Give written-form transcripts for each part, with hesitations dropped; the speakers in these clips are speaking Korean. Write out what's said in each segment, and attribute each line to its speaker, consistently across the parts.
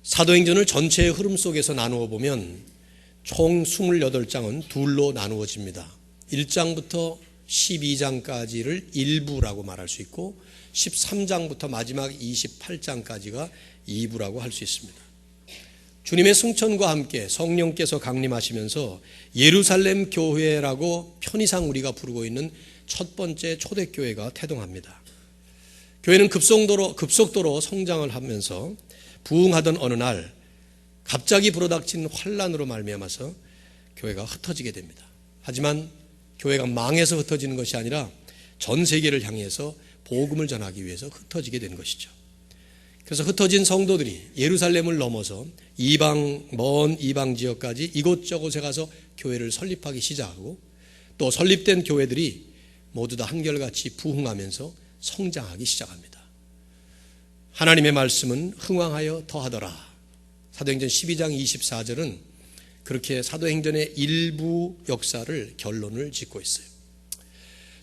Speaker 1: 사도행전을 전체의 흐름 속에서 나누어 보면 총 28장은 둘로 나누어집니다. 1장부터 12장까지를 일부라고 말할 수 있고 13장부터 마지막 28장까지가 2부라고 할 수 있습니다. 주님의 승천과 함께 성령께서 강림하시면서 예루살렘 교회라고 편의상 우리가 부르고 있는 첫 번째 초대교회가 태동합니다. 교회는 급속도로 성장을 하면서 부흥하던 어느 날 갑자기 불어닥친 환란으로 말미암아서 교회가 흩어지게 됩니다. 하지만 교회가 망해서 흩어지는 것이 아니라 전 세계를 향해서 복음을 전하기 위해서 흩어지게 된 것이죠. 그래서 흩어진 성도들이 예루살렘을 넘어서 먼 이방 지역까지 이곳저곳에 가서 교회를 설립하기 시작하고 또 설립된 교회들이 모두 다 한결같이 부흥하면서 성장하기 시작합니다. 하나님의 말씀은 흥왕하여 더하더라. 사도행전 12장 24절은 그렇게 사도행전의 일부 역사를 결론을 짓고 있어요.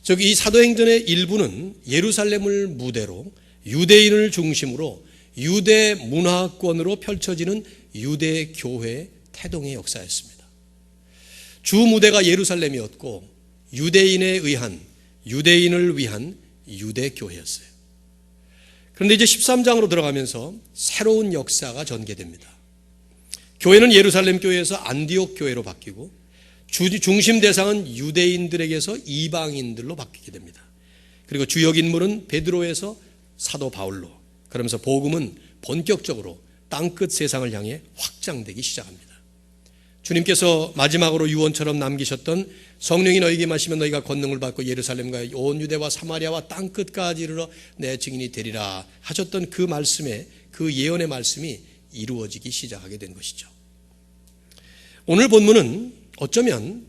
Speaker 1: 즉 이 사도행전의 일부는 예루살렘을 무대로 유대인을 중심으로 유대 문화권으로 펼쳐지는 유대 교회 태동의 역사였습니다. 주 무대가 예루살렘이었고 유대인을 위한 유대 교회였어요. 그런데 이제 13장으로 들어가면서 새로운 역사가 전개됩니다. 교회는 예루살렘 교회에서 안디옥 교회로 바뀌고 중심 대상은 유대인들에게서 이방인들로 바뀌게 됩니다. 그리고 주역 인물은 베드로에서 사도 바울로, 그러면서 복음은 본격적으로 땅끝 세상을 향해 확장되기 시작합니다. 주님께서 마지막으로 유언처럼 남기셨던 성령이 너희에게 마시면 너희가 권능을 받고 예루살렘과 온 유대와 사마리아와 땅끝까지 이르러 내 증인이 되리라 하셨던 그 말씀에, 그 예언의 말씀이 이루어지기 시작하게 된 것이죠. 오늘 본문은 어쩌면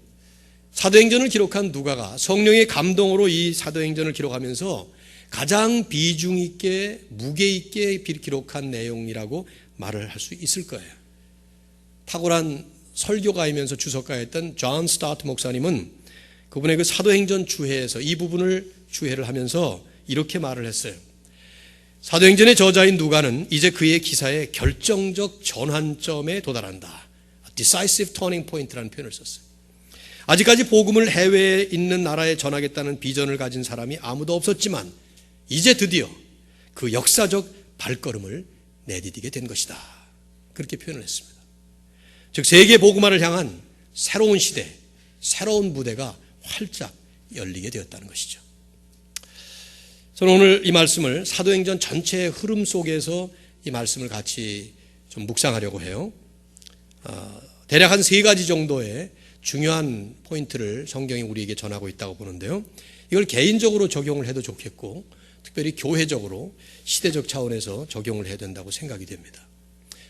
Speaker 1: 사도행전을 기록한 누가가 성령의 감동으로 이 사도행전을 기록하면서 가장 비중 있게 무게 있게 기록한 내용이라고 말을 할 수 있을 거예요. 탁월한 설교가이면서 주석가였던 존 스타트 목사님은 그분의 그 사도행전 주해에서 이 부분을 주해를 하면서 이렇게 말을 했어요. 사도행전의 저자인 누가는 이제 그의 기사의 결정적 전환점에 도달한다. Decisive turning point라는 표현을 썼어요. 아직까지 복음을 해외에 있는 나라에 전하겠다는 비전을 가진 사람이 아무도 없었지만 이제 드디어 그 역사적 발걸음을 내디디게 된 것이다. 그렇게 표현을 했습니다. 즉 세계 복음화를 향한 새로운 시대, 새로운 무대가 활짝 열리게 되었다는 것이죠. 저는 오늘 이 말씀을 사도행전 전체의 흐름 속에서 이 말씀을 같이 좀 묵상하려고 해요. 대략 한 3가지 정도의 중요한 포인트를 성경이 우리에게 전하고 있다고 보는데요. 이걸 개인적으로 적용을 해도 좋겠고 특별히 교회적으로 시대적 차원에서 적용을 해야 된다고 생각이 됩니다.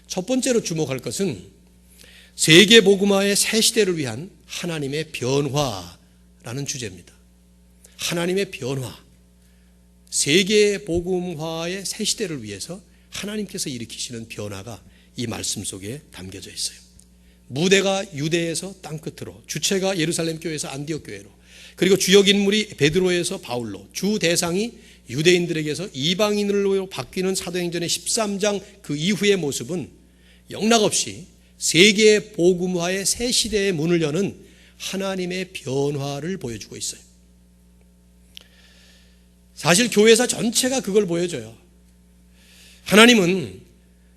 Speaker 1: 첫 번째로 주목할 것은 세계 복음화의 새 시대를 위한 하나님의 변화라는 주제입니다. 하나님의 변화, 세계 복음화의 새 시대를 위해서 하나님께서 일으키시는 변화가 이 말씀 속에 담겨져 있어요. 무대가 유대에서 땅끝으로, 주체가 예루살렘 교회에서 안디옥 교회로, 그리고 주역 인물이 베드로에서 바울로, 주 대상이 유대인들에게서 이방인으로 바뀌는 사도행전의 13장 그 이후의 모습은 영락없이 세계 복음화의 새 시대의 문을 여는 하나님의 변화를 보여주고 있어요. 사실 교회사 전체가 그걸 보여줘요. 하나님은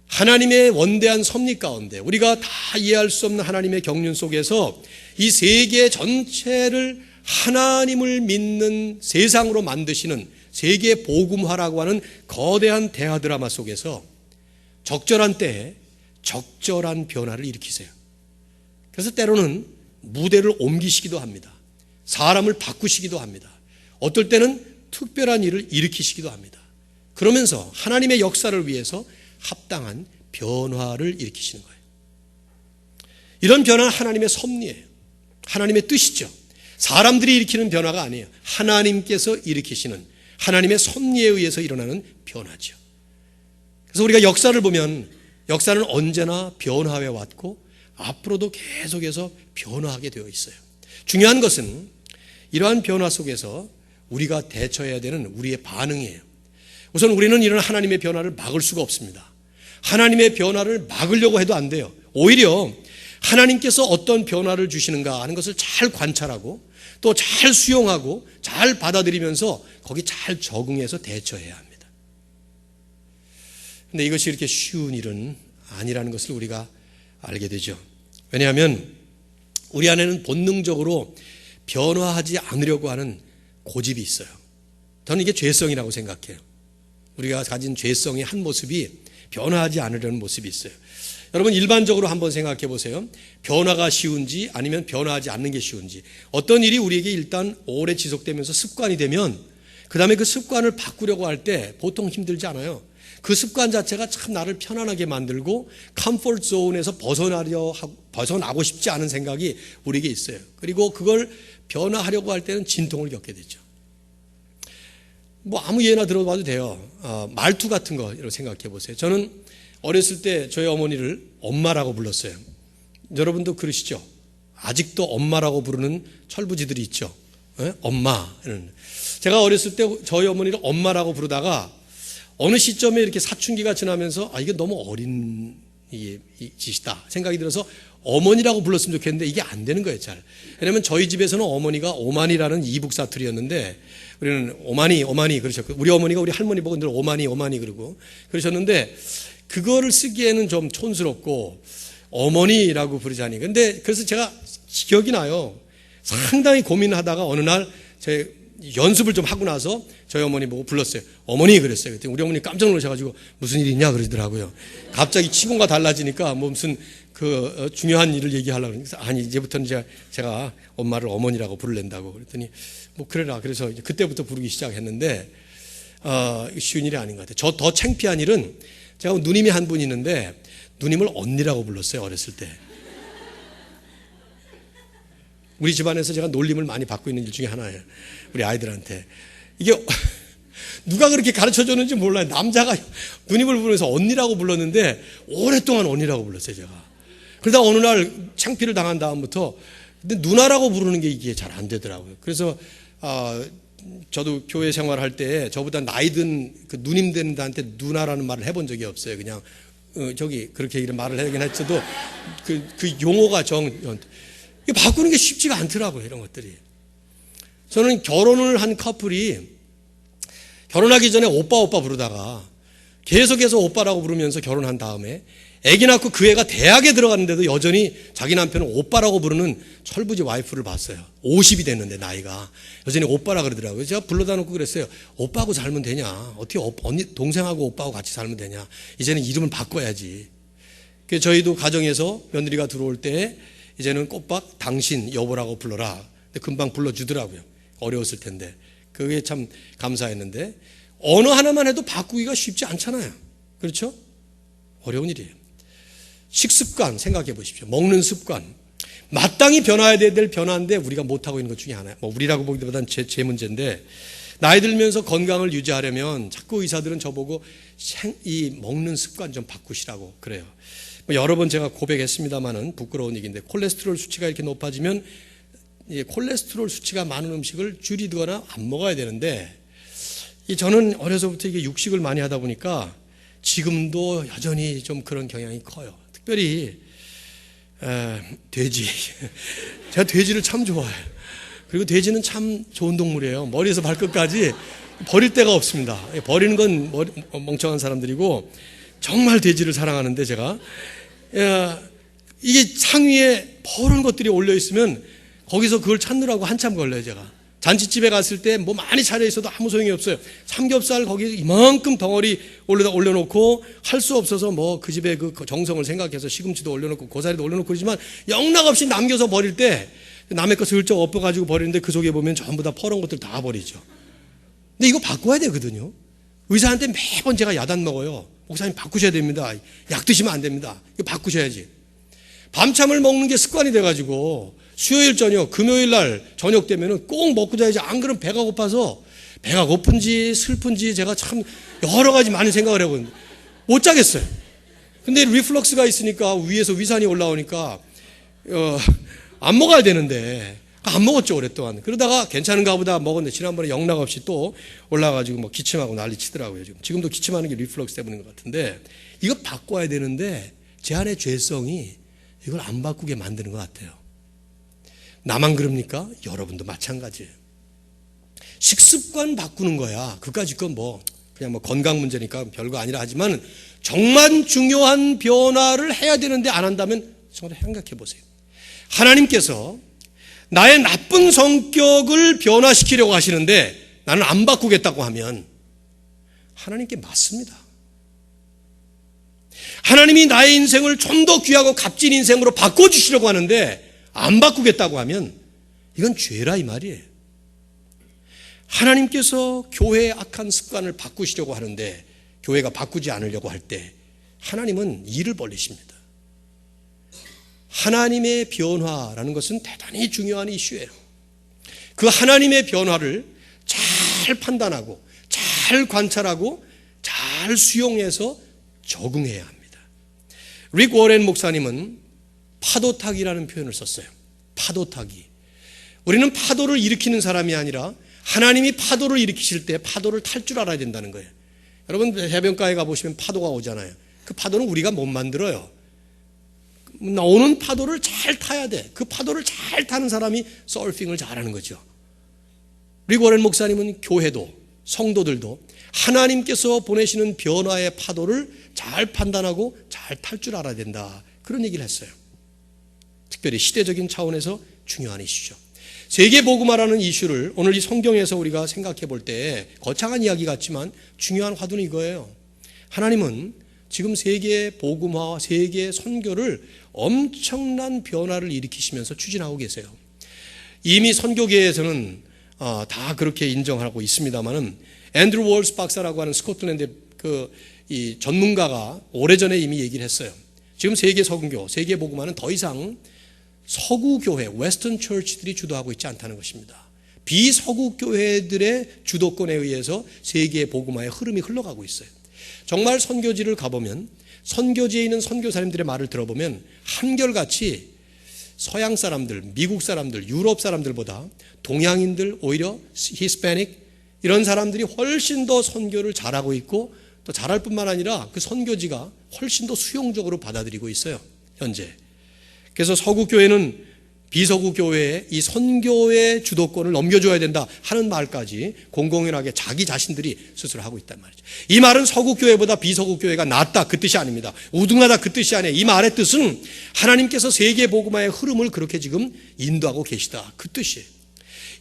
Speaker 1: 하나님의 원대한 섭리 가운데 우리가 다 이해할 수 없는 하나님의 경륜 속에서 이 세계 전체를 하나님을 믿는 세상으로 만드시는 세계 복음화라고 하는 거대한 대화 드라마 속에서 적절한 때에 적절한 변화를 일으키세요. 그래서 때로는 무대를 옮기시기도 합니다. 사람을 바꾸시기도 합니다. 어떨 때는 특별한 일을 일으키시기도 합니다. 그러면서 하나님의 역사를 위해서 합당한 변화를 일으키시는 거예요. 이런 변화는 하나님의 섭리예요. 하나님의 뜻이죠. 사람들이 일으키는 변화가 아니에요. 하나님께서 일으키시는 하나님의 섭리에 의해서 일어나는 변화죠. 그래서 우리가 역사를 보면 역사는 언제나 변화해 왔고 앞으로도 계속해서 변화하게 되어 있어요. 중요한 것은 이러한 변화 속에서 우리가 대처해야 되는 우리의 반응이에요. 우선 우리는 이런 하나님의 변화를 막을 수가 없습니다. 하나님의 변화를 막으려고 해도 안 돼요. 오히려 하나님께서 어떤 변화를 주시는가 하는 것을 잘 관찰하고 또 잘 수용하고 잘 받아들이면서 거기 잘 적응해서 대처해야 합니다. 그런데 이것이 이렇게 쉬운 일은 아니라는 것을 우리가 알게 되죠. 왜냐하면 우리 안에는 본능적으로 변화하지 않으려고 하는 고집이 있어요. 저는 이게 죄성이라고 생각해요. 우리가 가진 죄성의 한 모습이 변화하지 않으려는 모습이 있어요. 여러분 일반적으로 한번 생각해 보세요. 변화가 쉬운지 아니면 변화하지 않는 게 쉬운지. 어떤 일이 우리에게 일단 오래 지속되면서 습관이 되면 그 다음에 그 습관을 바꾸려고 할 때 보통 힘들지 않아요. 그 습관 자체가 참 나를 편안하게 만들고 컴포트 존에서 벗어나고 싶지 않은 생각이 우리에게 있어요. 그리고 그걸 변화하려고 할 때는 진통을 겪게 되죠. 뭐 아무 예나 들어봐도 돼요. 말투 같은 거 이렇게 생각해 보세요. 저는 어렸을 때 저희 어머니를 엄마라고 불렀어요. 여러분도 그러시죠? 아직도 엄마라고 부르는 철부지들이 있죠. 네? 엄마. 제가 어렸을 때 저희 어머니를 엄마라고 부르다가 어느 시점에 이렇게 사춘기가 지나면서 이게 너무 어린 짓이다 생각이 들어서 어머니라고 불렀으면 좋겠는데 이게 안 되는 거예요, 잘. 왜냐하면 저희 집에서는 어머니가 오마니라는 이북 사투리였는데 우리는 오마니 그러셨고 우리 어머니가 우리 할머니 보고 늘 오마니 그러고 그러셨는데 그거를 쓰기에는 좀 촌스럽고 어머니라고 부르자니. 근데 그래서 제가 기억이 나요. 상당히 고민하다가 어느 날 제 연습을 좀 하고 나서 저희 어머니 보고 불렀어요. 어머니 그랬어요. 그때 우리 어머니 깜짝 놀라셔가지고 무슨 일이 있냐 그러더라고요. 갑자기 치고가 달라지니까 뭐 무슨 중요한 일을 얘기하려고 그러니까 아니 이제부터는 제가 엄마를 어머니라고 부르랜다고 그랬더니 뭐 그래라. 그래서 이제 그때부터 부르기 시작했는데 쉬운 일이 아닌 것 같아요. 저 더 창피한 일은 제가 누님이 한 분 있는데 누님을 언니라고 불렀어요. 어렸을 때. 우리 집안에서 제가 놀림을 많이 받고 있는 일 중에 하나예요. 우리 아이들한테. 이게 누가 그렇게 가르쳐줬는지 몰라요. 남자가 누님을 부르면서 언니라고 불렀는데 오랫동안 언니라고 불렀어요. 제가. 그러다 어느 날 창피를 당한 다음부터 근데 누나라고 부르는 게 이게 잘 안 되더라고요. 그래서 저도 교회 생활할 때 저보다 나이 든 그 누님 되는 데한테 누나라는 말을 해본 적이 없어요. 그냥 그렇게 말을 하긴 했어도 그 용어가 바꾸는 게 쉽지가 않더라고요. 이런 것들이. 저는 결혼을 한 커플이 결혼하기 전에 오빠 부르다가 계속해서 오빠라고 부르면서 결혼한 다음에 아기 낳고 그 애가 대학에 들어갔는데도 여전히 자기 남편은 오빠라고 부르는 철부지 와이프를 봤어요. 50이 됐는데 나이가 여전히 오빠라 그러더라고요. 제가 불러다 놓고 그랬어요. 오빠하고 살면 되냐? 어떻게 언니 동생하고 오빠하고 같이 살면 되냐? 이제는 이름을 바꿔야지. 그래서 저희도 가정에서 며느리가 들어올 때 이제는 꼬박 당신 여보라고 불러라. 근데 금방 불러주더라고요. 어려웠을 텐데 그게 참 감사했는데 언어 하나만 해도 바꾸기가 쉽지 않잖아요. 그렇죠? 어려운 일이에요. 식습관 생각해 보십시오. 먹는 습관. 마땅히 변화해야 될 변화인데 우리가 못하고 있는 것 중에 하나예요. 뭐 우리라고 보기보다는 제 문제인데 나이 들면서 건강을 유지하려면 자꾸 의사들은 저보고 이 먹는 습관 좀 바꾸시라고 그래요. 여러 번 제가 고백했습니다마는 부끄러운 얘기인데 콜레스테롤 수치가 이렇게 높아지면 콜레스테롤 수치가 많은 음식을 줄이거나 안 먹어야 되는데 저는 어려서부터 이게 육식을 많이 하다 보니까 지금도 여전히 좀 그런 경향이 커요. 특별히 돼지. 제가 돼지를 참 좋아해요. 그리고 돼지는 참 좋은 동물이에요. 머리에서 발끝까지 버릴 데가 없습니다. 버리는 건 멍청한 사람들이고 정말 돼지를 사랑하는데 제가 이게 상위에 버른 것들이 올려 있으면 거기서 그걸 찾느라고 한참 걸려요. 제가 잔치집에 갔을 때 뭐 많이 차려 있어도 아무 소용이 없어요. 삼겹살 거기 이만큼 덩어리 올려놓고 할 수 없어서 뭐 그 집의 그 정성을 생각해서 시금치도 올려놓고 고사리도 올려놓고 그러지만 영락없이 남겨서 버릴 때 남의 거 슬쩍 엎어가지고 버리는데 그 속에 보면 전부 다 퍼런 것들 다 버리죠. 근데 이거 바꿔야 되거든요. 의사한테 매번 제가 야단 먹어요. 목사님 바꾸셔야 됩니다. 약 드시면 안 됩니다. 이거 바꾸셔야지. 밤참을 먹는 게 습관이 돼가지고 수요일 저녁, 금요일 날 저녁 되면은 꼭 먹고 자야지. 안 그러면 배가 고파서 배가 고픈지 슬픈지 제가 참 여러 가지 많은 생각을 해보는데 못 자겠어요. 근데 리플럭스가 있으니까 위에서 위산이 올라오니까 안 먹어야 되는데 안 먹었죠 오랫동안. 그러다가 괜찮은가 보다 먹었는데 지난번에 영락없이 또 올라가지고 뭐 기침하고 난리 치더라고요. 지금도 기침하는 게 리플럭스 때문인 것 같은데 이거 바꿔야 되는데 제 안의 죄성이 이걸 안 바꾸게 만드는 것 같아요. 나만 그럽니까? 여러분도 마찬가지예요. 식습관 바꾸는 거야. 그까짓 건 그냥 건강 문제니까 별거 아니라 하지만 정말 중요한 변화를 해야 되는데 안 한다면 정말 생각해 보세요. 하나님께서 나의 나쁜 성격을 변화시키려고 하시는데 나는 안 바꾸겠다고 하면 하나님께 맞습니다. 하나님이 나의 인생을 좀 더 귀하고 값진 인생으로 바꿔주시려고 하는데 안 바꾸겠다고 하면 이건 죄라 이 말이에요. 하나님께서 교회의 악한 습관을 바꾸시려고 하는데 교회가 바꾸지 않으려고 할 때 하나님은 일을 벌리십니다. 하나님의 변화라는 것은 대단히 중요한 이슈예요. 그 하나님의 변화를 잘 판단하고 잘 관찰하고 잘 수용해서 적응해야 합니다. 릭 워렌 목사님은 파도타기라는 표현을 썼어요. 파도타기. 우리는 파도를 일으키는 사람이 아니라 하나님이 파도를 일으키실 때 파도를 탈 줄 알아야 된다는 거예요. 여러분 해변가에 가보시면 파도가 오잖아요. 그 파도는 우리가 못 만들어요. 오는 파도를 잘 타야 돼. 그 파도를 잘 타는 사람이 서핑을 잘하는 거죠. 릭 워렌 목사님은 교회도 성도들도 하나님께서 보내시는 변화의 파도를 잘 판단하고 잘 탈 줄 알아야 된다. 그런 얘기를 했어요. 특별히 시대적인 차원에서 중요한 이슈죠. 세계복음화라는 이슈를 오늘 이 성경에서 우리가 생각해 볼 때 거창한 이야기 같지만 중요한 화두는 이거예요. 하나님은 지금 세계 복음화, 세계 선교를 엄청난 변화를 일으키시면서 추진하고 계세요. 이미 선교계에서는 다 그렇게 인정하고 있습니다만은 앤드루 월스 박사라고 하는 스코틀랜드 이 전문가가 오래전에 이미 얘기를 했어요. 지금 세계 선교, 세계 복음화는 더 이상 서구 교회, 웨스턴 처치들이 주도하고 있지 않다는 것입니다. 비서구 교회들의 주도권에 의해서 세계 복음화의 흐름이 흘러가고 있어요. 정말 선교지를 가보면 선교지에 있는 선교사님들의 말을 들어보면 한결같이 서양 사람들, 미국 사람들, 유럽 사람들보다 동양인들, 오히려 히스패닉 이런 사람들이 훨씬 더 선교를 잘하고 있고 또 잘할 뿐만 아니라 그 선교지가 훨씬 더 수용적으로 받아들이고 있어요. 현재. 그래서 서구 교회는 비서구 교회에 이 선교의 주도권을 넘겨줘야 된다 하는 말까지 공공연하게 자기 자신들이 스스로 하고 있단 말이죠. 이 말은 서구 교회보다 비서구 교회가 낫다 그 뜻이 아닙니다. 우등하다 그 뜻이 아니에요. 이 말의 뜻은 하나님께서 세계 복음화의 흐름을 그렇게 지금 인도하고 계시다 그 뜻이에요.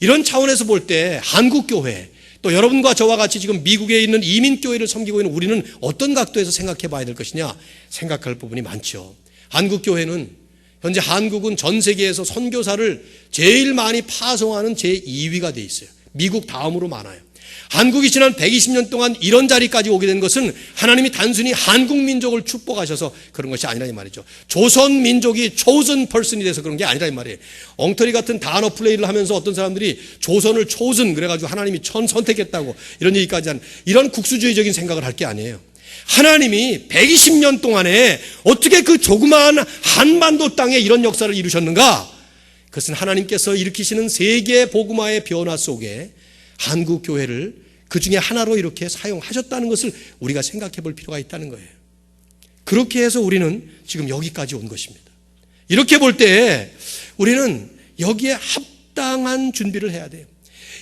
Speaker 1: 이런 차원에서 볼 때 한국 교회 또 여러분과 저와 같이 지금 미국에 있는 이민교회를 섬기고 있는 우리는 어떤 각도에서 생각해 봐야 될 것이냐 생각할 부분이 많죠. 한국 교회는 현재 한국은 전 세계에서 선교사를 제일 많이 파송하는 제2위가 돼 있어요. 미국 다음으로 많아요. 한국이 지난 120년 동안 이런 자리까지 오게 된 것은 하나님이 단순히 한국 민족을 축복하셔서 그런 것이 아니라 이 말이죠. 조선 민족이 chosen person이 돼서 그런 게 아니라 이 말이에요. 엉터리 같은 단어 플레이를 하면서 어떤 사람들이 조선을 chosen 그래가지고 하나님이 선택했다고 이런 얘기까지 하는 이런 국수주의적인 생각을 할 게 아니에요. 하나님이 120년 동안에 어떻게 그 조그마한 한반도 땅에 이런 역사를 이루셨는가? 그것은 하나님께서 일으키시는 세계 복음화의 변화 속에 한국 교회를 그 중에 하나로 이렇게 사용하셨다는 것을 우리가 생각해 볼 필요가 있다는 거예요. 그렇게 해서 우리는 지금 여기까지 온 것입니다. 이렇게 볼 때 우리는 여기에 합당한 준비를 해야 돼요.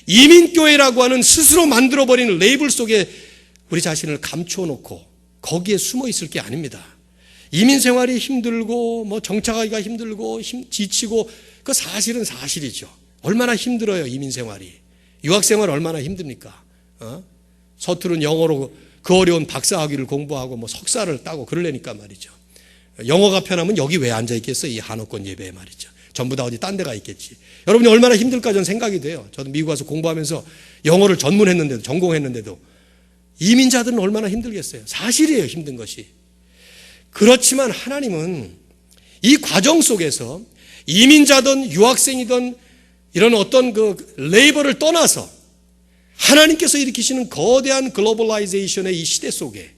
Speaker 1: 이민교회라고 하는 스스로 만들어버리는 레이블 속에 우리 자신을 감춰놓고 거기에 숨어 있을 게 아닙니다. 이민 생활이 힘들고 정착하기가 힘들고 지치고 그 사실은 사실이죠. 얼마나 힘들어요 이민 생활이. 유학 생활 얼마나 힘듭니까? 서투른 영어로 그 어려운 박사학위를 공부하고 석사를 따고 그러려니까 말이죠. 영어가 편하면 여기 왜 앉아 있겠어요? 이 한옥권 예배에 말이죠. 전부 다 어디 딴 데가 있겠지. 여러분이 얼마나 힘들까 저는 생각이 돼요. 저도 미국 와서 공부하면서 영어를 전문했는데도 전공했는데도 이민자들은 얼마나 힘들겠어요. 사실이에요 힘든 것이. 그렇지만 하나님은 이 과정 속에서 이민자든 유학생이든 이런 어떤 그 레이버를 떠나서 하나님께서 일으키시는 거대한 글로벌라이제이션의 이 시대 속에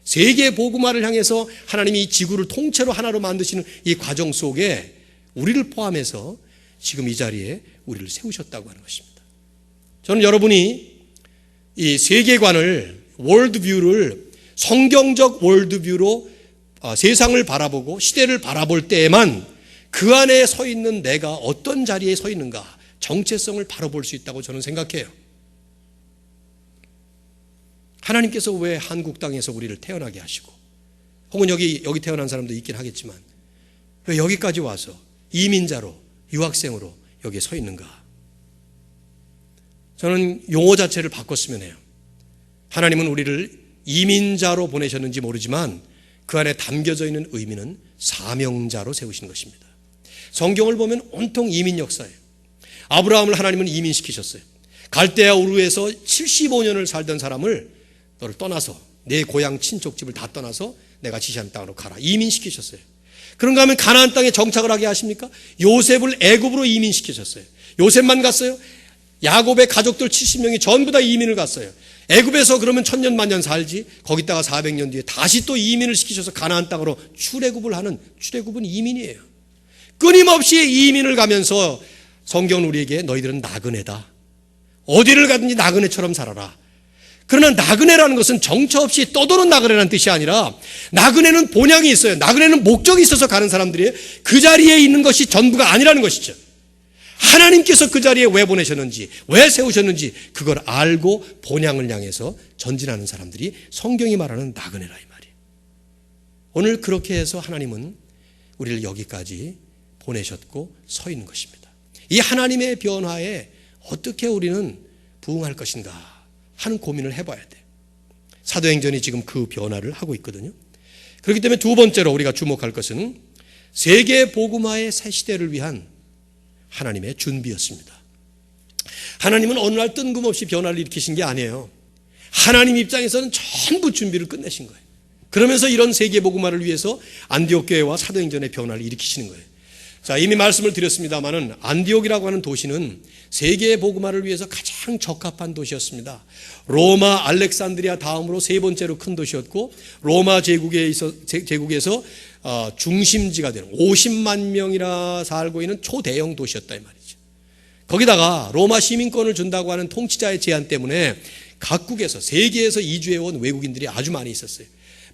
Speaker 1: 세계 복음화를 향해서 하나님이 이 지구를 통째로 하나로 만드시는 이 과정 속에 우리를 포함해서 지금 이 자리에 우리를 세우셨다고 하는 것입니다. 저는 여러분이 이 세계관을 월드뷰를 성경적 월드뷰로 세상을 바라보고 시대를 바라볼 때에만 그 안에 서 있는 내가 어떤 자리에 서 있는가 정체성을 바로 볼 수 있다고 저는 생각해요. 하나님께서 왜 한국 땅에서 우리를 태어나게 하시고 혹은 여기 태어난 사람도 있긴 하겠지만 왜 여기까지 와서 이민자로 유학생으로 여기에 서 있는가? 저는 용어 자체를 바꿨으면 해요. 하나님은 우리를 이민자로 보내셨는지 모르지만 그 안에 담겨져 있는 의미는 사명자로 세우신 것입니다. 성경을 보면 온통 이민 역사예요. 아브라함을 하나님은 이민시키셨어요. 갈대아 우르에서 75년을 살던 사람을 너를 떠나서 내 고향 친족집을 다 떠나서 내가 지시한 땅으로 가라. 이민시키셨어요. 그런가 하면 가나안 땅에 정착을 하게 하십니까? 요셉을 애굽으로 이민시키셨어요. 요셉만 갔어요? 야곱의 가족들 70명이 전부 다 이민을 갔어요. 애굽에서 그러면 천년 만년 살지 거기다가 400년 뒤에 다시 또 이민을 시키셔서 가나안 땅으로 출애굽을 하는 출애굽은 이민이에요. 끊임없이 이민을 가면서 성경은 우리에게 너희들은 나그네다. 어디를 가든지 나그네처럼 살아라. 그러나 나그네라는 것은 정처 없이 떠도는 나그네라는 뜻이 아니라 나그네는 본향이 있어요. 나그네는 목적이 있어서 가는 사람들이에요. 그 자리에 있는 것이 전부가 아니라는 것이죠. 하나님께서 그 자리에 왜 보내셨는지 왜 세우셨는지 그걸 알고 본향을 향해서 전진하는 사람들이 성경이 말하는 나그네라 이 말이에요. 오늘 그렇게 해서 하나님은 우리를 여기까지 보내셨고 서 있는 것입니다. 이 하나님의 변화에 어떻게 우리는 부응할 것인가 하는 고민을 해봐야 돼요. 사도행전이 지금 그 변화를 하고 있거든요. 그렇기 때문에 두 번째로 우리가 주목할 것은 세계 복음화의 새 시대를 위한 하나님의 준비였습니다. 하나님은 어느 날 뜬금없이 변화를 일으키신 게 아니에요. 하나님 입장에서는 전부 준비를 끝내신 거예요. 그러면서 이런 세계 복음화를 위해서 안디옥 교회와 사도행전의 변화를 일으키시는 거예요. 자, 이미 말씀을 드렸습니다마는 안디옥이라고 하는 도시는 세계 복음화를 위해서 가장 적합한 도시였습니다. 로마, 알렉산드리아 다음으로 세 번째로 큰 도시였고 로마 제국에서 중심지가 되는 50만 명이나 살고 있는 초대형 도시였다 이 말이죠. 거기다가 로마 시민권을 준다고 하는 통치자의 제한 때문에 각국에서 세계에서 이주해온 외국인들이 아주 많이 있었어요.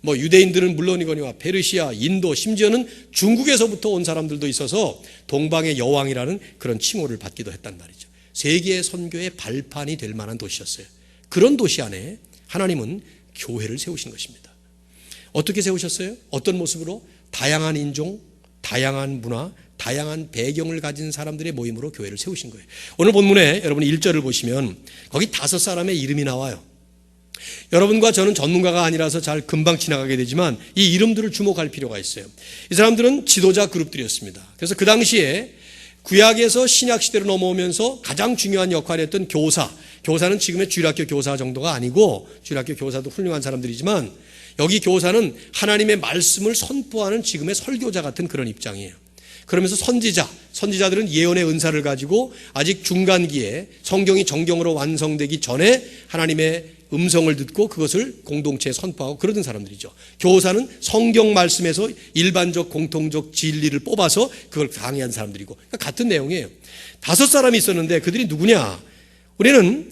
Speaker 1: 뭐 유대인들은 물론이거니와 페르시아, 인도, 심지어는 중국에서부터 온 사람들도 있어서 동방의 여왕이라는 그런 칭호를 받기도 했단 말이죠. 세계 선교의 발판이 될 만한 도시였어요. 그런 도시 안에 하나님은 교회를 세우신 것입니다. 어떻게 세우셨어요? 어떤 모습으로? 다양한 인종, 다양한 문화, 다양한 배경을 가진 사람들의 모임으로 교회를 세우신 거예요. 오늘 본문에 여러분 1절을 보시면 거기 5사람의 이름이 나와요. 여러분과 저는 전문가가 아니라서 잘 금방 지나가게 되지만 이 이름들을 주목할 필요가 있어요. 이 사람들은 지도자 그룹들이었습니다. 그래서 그 당시에 구약에서 신약 시대로 넘어오면서 가장 중요한 역할을 했던 교사는 지금의 주일학교 교사 정도가 아니고 주일학교 교사도 훌륭한 사람들이지만 여기 교사는 하나님의 말씀을 선포하는 지금의 설교자 같은 그런 입장이에요. 그러면서 선지자들은 예언의 은사를 가지고 아직 중간기에 성경이 정경으로 완성되기 전에 하나님의 음성을 듣고 그것을 공동체에 선포하고 그러던 사람들이죠. 교사는 성경 말씀에서 일반적 공통적 진리를 뽑아서 그걸 강의한 사람들이고 그러니까 같은 내용이에요. 5사람이 있었는데 그들이 누구냐? 우리는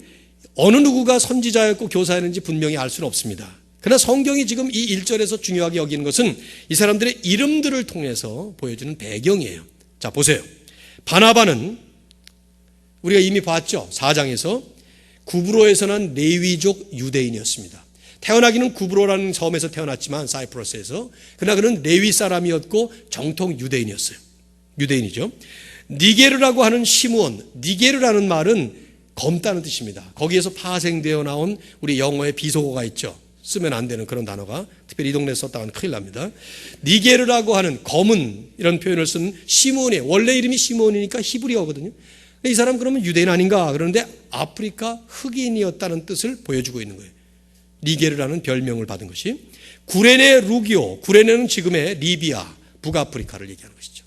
Speaker 1: 어느 누구가 선지자였고 교사였는지 분명히 알 수는 없습니다. 그러나 성경이 지금 이 1절에서 중요하게 여기는 것은 이 사람들의 이름들을 통해서 보여주는 배경이에요. 자, 보세요. 바나바는 우리가 이미 봤죠. 4장에서 구브로에서 난 레위족 유대인이었습니다. 태어나기는 구브로라는 섬에서 태어났지만 사이프러스에서 그러나 그는 레위 사람이었고 정통 유대인이었어요. 유대인이죠. 니게르라고 하는 시므온, 니게르라는 말은 검다는 뜻입니다. 거기에서 파생되어 나온 우리 영어의 비속어가 있죠. 쓰면 안 되는 그런 단어가 특별히 이 동네에 썼다가는 큰일 납니다. 니게르라고 하는 검은 이런 표현을 쓴 시므온이 원래 이름이 시므온이니까 히브리어거든요. 이 사람 그러면 유대인 아닌가? 그런데 아프리카 흑인이었다는 뜻을 보여주고 있는 거예요. 니게르라는 별명을 받은 것이. 구레네 루기오, 구레네는 지금의 리비아, 북아프리카를 얘기하는 것이죠.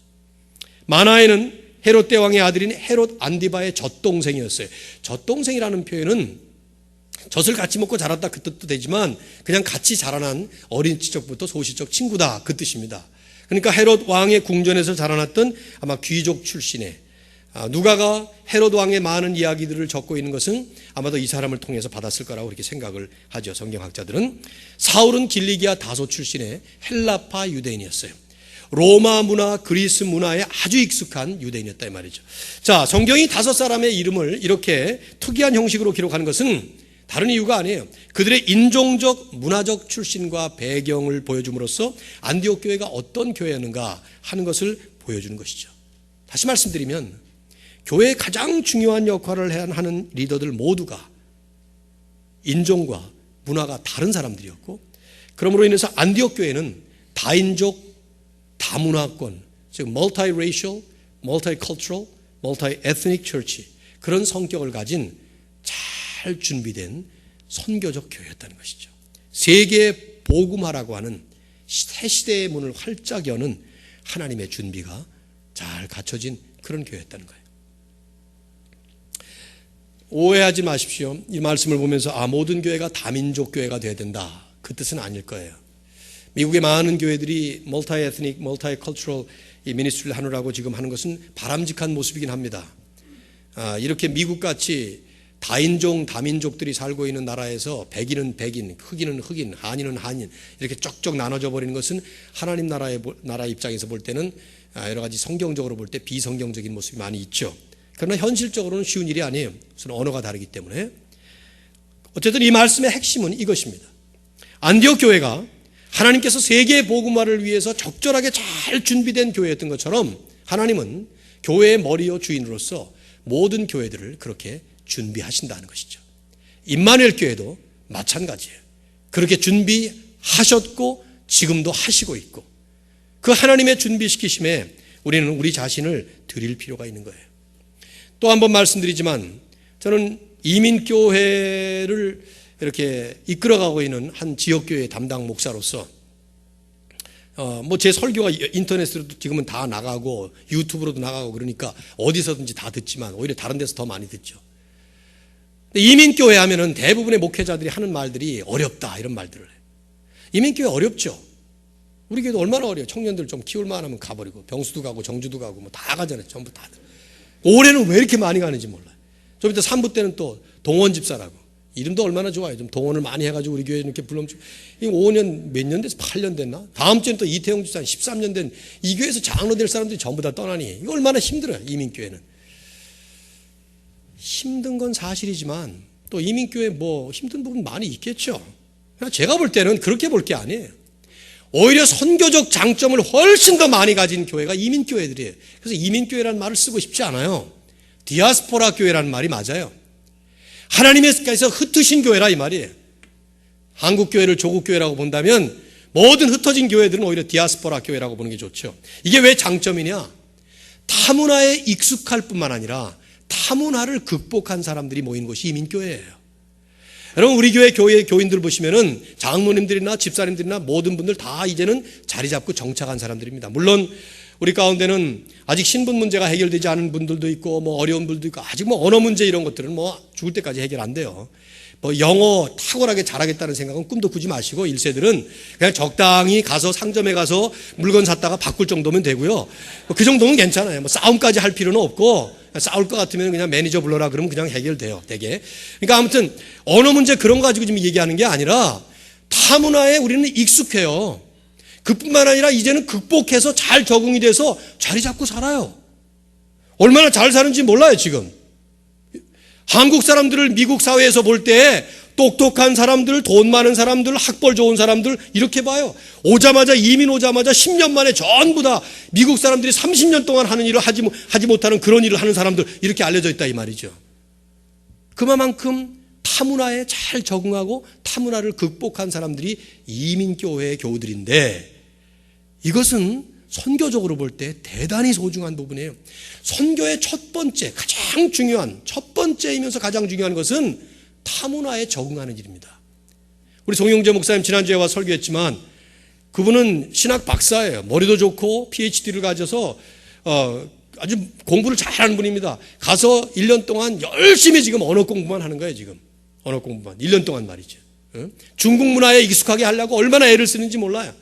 Speaker 1: 마나에는 헤롯 대왕의 아들인 헤롯 안디바의 젖동생이었어요. 젖동생이라는 표현은 젖을 같이 먹고 자랐다 그 뜻도 되지만 그냥 같이 자라난 어린 시절부터 소시적 친구다 그 뜻입니다. 그러니까 헤롯 왕의 궁전에서 자라났던 아마 귀족 출신의 누가가 헤롯 왕의 많은 이야기들을 적고 있는 것은 아마도 이 사람을 통해서 받았을 거라고 그렇게 생각을 하죠. 성경학자들은. 사울은 길리기아 다소 출신의 헬라파 유대인이었어요. 로마 문화, 그리스 문화에 아주 익숙한 유대인이었다 이 말이죠. 자, 성경이 5사람의 이름을 이렇게 특이한 형식으로 기록하는 것은 다른 이유가 아니에요. 그들의 인종적, 문화적 출신과 배경을 보여줌으로써 안디옥 교회가 어떤 교회였는가 하는 것을 보여주는 것이죠. 다시 말씀드리면 교회의 가장 중요한 역할을 해야 하는 리더들 모두가 인종과 문화가 다른 사람들이었고, 그러므로 인해서 안디옥 교회는 다인종, 다문화권, 즉 multiracial, multicultural, multi-ethnic church, 그런 성격을 가진 잘 준비된 선교적 교회였다는 것이죠. 세계 복음화라고 하는 새 시대의 문을 활짝 여는 하나님의 준비가 잘 갖춰진 그런 교회였다는 거예요. 오해하지 마십시오. 이 말씀을 보면서 모든 교회가 다민족 교회가 돼야 된다, 그 뜻은 아닐 거예요. 미국의 많은 교회들이 멀티에트닉, 멀티컬처럴 미니스트리를 하느라고 지금 하는 것은 바람직한 모습이긴 합니다. 이렇게 미국같이 다인종, 다민족들이 살고 있는 나라에서 백인은 백인, 흑인은 흑인, 한인은 한인 이렇게 쪽쪽 나눠져 버리는 것은 하나님 나라 입장에서 볼 때는 여러 가지 성경적으로 볼 때 비성경적인 모습이 많이 있죠. 그러나 현실적으로는 쉬운 일이 아니에요. 우선 언어가 다르기 때문에. 어쨌든 이 말씀의 핵심은 이것입니다. 안디옥 교회가 하나님께서 세계 복음화를 위해서 적절하게 잘 준비된 교회였던 것처럼 하나님은 교회의 머리요 주인으로서 모든 교회들을 그렇게 준비하신다는 것이죠. 임마누엘 교회도 마찬가지예요. 그렇게 준비하셨고 지금도 하시고 있고, 그 하나님의 준비시키심에 우리는 우리 자신을 드릴 필요가 있는 거예요. 또 한 번 말씀드리지만 저는 이민교회를 이렇게 이끌어가고 있는 한 지역교회 담당 목사로서 제 설교가 인터넷으로도 지금은 다 나가고 유튜브로도 나가고 그러니까 어디서든지 다 듣지만 오히려 다른 데서 더 많이 듣죠. 이민교회 하면은 대부분의 목회자들이 하는 말들이 어렵다 이런 말들을 해요. 이민교회 어렵죠. 우리 교회도 얼마나 어려워요. 청년들 좀 키울만 하면 가버리고 병수도 가고 정주도 가고 뭐 다 가잖아요. 전부 다들. 올해는 왜 이렇게 많이 가는지 몰라요. 좀 이따 3부 때는 또 동원 집사라고, 이름도 얼마나 좋아요. 좀 동원을 많이 해가지고 우리 교회 이렇게 불러주고, 5년 몇 년 됐어? 8년 됐나? 다음 주에는 또 이태영 집사 13년 된 이 교회에서 장로 될 사람들이 전부 다 떠나니 이거 얼마나 힘들어요. 이민교회는 힘든 건 사실이지만 또 이민교회 뭐 힘든 부분 많이 있겠죠. 제가 볼 때는 그렇게 볼 게 아니에요. 오히려 선교적 장점을 훨씬 더 많이 가진 교회가 이민교회들이에요. 그래서 이민교회라는 말을 쓰고 싶지 않아요. 디아스포라 교회라는 말이 맞아요. 하나님께서 흩으신 교회라 이 말이에요. 한국 교회를 조국 교회라고 본다면 모든 흩어진 교회들은 오히려 디아스포라 교회라고 보는 게 좋죠. 이게 왜 장점이냐? 타문화에 익숙할 뿐만 아니라 타문화를 극복한 사람들이 모이는 곳이 이민교회예요. 여러분, 우리 교회 교인들 보시면은 장로님들이나 집사님들이나 모든 분들 다 이제는 자리 잡고 정착한 사람들입니다. 물론 우리 가운데는 아직 신분 문제가 해결되지 않은 분들도 있고 뭐 어려운 분들도 있고, 아직 뭐 언어 문제 이런 것들은 뭐 죽을 때까지 해결 안 돼요. 뭐 영어 탁월하게 잘하겠다는 생각은 꿈도 꾸지 마시고 1세들은 그냥 적당히 가서 상점에 가서 물건 샀다가 바꿀 정도면 되고요. 그 정도면 괜찮아요. 뭐 싸움까지 할 필요는 없고, 싸울 것 같으면 그냥 매니저 불러라 그러면 그냥 해결돼요, 되게. 그러니까 아무튼 언어 문제 그런 거 가지고 지금 얘기하는 게 아니라 타문화에 우리는 익숙해요. 그뿐만 아니라 이제는 극복해서 잘 적응이 돼서 자리 잡고 살아요. 얼마나 잘 사는지 몰라요, 지금. 한국 사람들을 미국 사회에서 볼 때 똑똑한 사람들, 돈 많은 사람들, 학벌 좋은 사람들 이렇게 봐요. 이민 오자마자 10년 만에 전부 다 미국 사람들이 30년 동안 하는 일을 하지 못하는 그런 일을 하는 사람들 이렇게 알려져 있다 이 말이죠. 그만큼 타문화에 잘 적응하고 타문화를 극복한 사람들이 이민교회의 교우들인데, 이것은 선교적으로 볼 때 대단히 소중한 부분이에요. 선교의 첫 번째, 가장 중요한, 첫 번째이면서 가장 중요한 것은 타문화에 적응하는 일입니다. 우리 송영재 목사님 지난주에 와서 설교했지만 그분은 신학 박사예요. 머리도 좋고 PhD를 가져서 아주 공부를 잘하는 분입니다. 가서 1년 동안 열심히 지금 언어 공부만 하는 거예요. 지금 언어 공부만 1년 동안 말이죠. 중국 문화에 익숙하게 하려고 얼마나 애를 쓰는지 몰라요.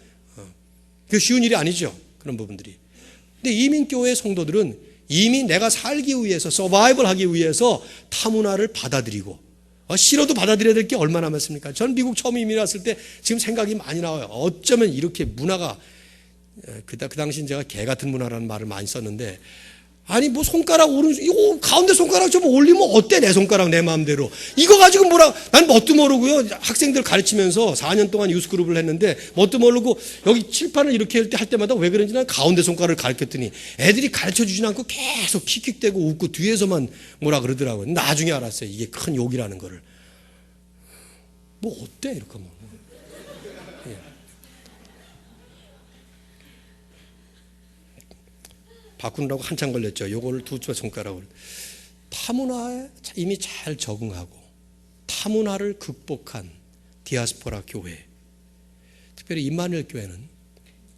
Speaker 1: 그게 쉬운 일이 아니죠. 그런 부분들이. 근데 이민교회 성도들은 이미 내가 살기 위해서, 서바이벌 하기 위해서 타문화를 받아들이고, 싫어도 받아들여야 될 게 얼마나 많습니까? 전 미국 처음 이민 왔을 때 지금 생각이 많이 나와요. 어쩌면 이렇게 문화가, 그 당시엔 제가 개 같은 문화라는 말을 많이 썼는데, 아니 뭐 손가락 오른손 이거 가운데 손가락 좀 올리면 어때? 내 손가락 내 마음대로 이거 가지고 뭐라, 난 뭣도 모르고요. 학생들 가르치면서 4년 동안 유스그룹을 했는데 뭣도 모르고 여기 칠판을 이렇게 할 때마다 왜 그런지 난 가운데 손가락을 가르쳤더니 애들이 가르쳐주진 않고 계속 킥킥대고 웃고 뒤에서만 뭐라 그러더라고요. 나중에 알았어요. 이게 큰 욕이라는 거를. 뭐 어때? 이렇게 하면. 바꾸느라고 한참 걸렸죠. 요거를 두 손가락으로. 타문화에 이미 잘 적응하고 타문화를 극복한 디아스포라 교회, 특별히 임마누엘 교회는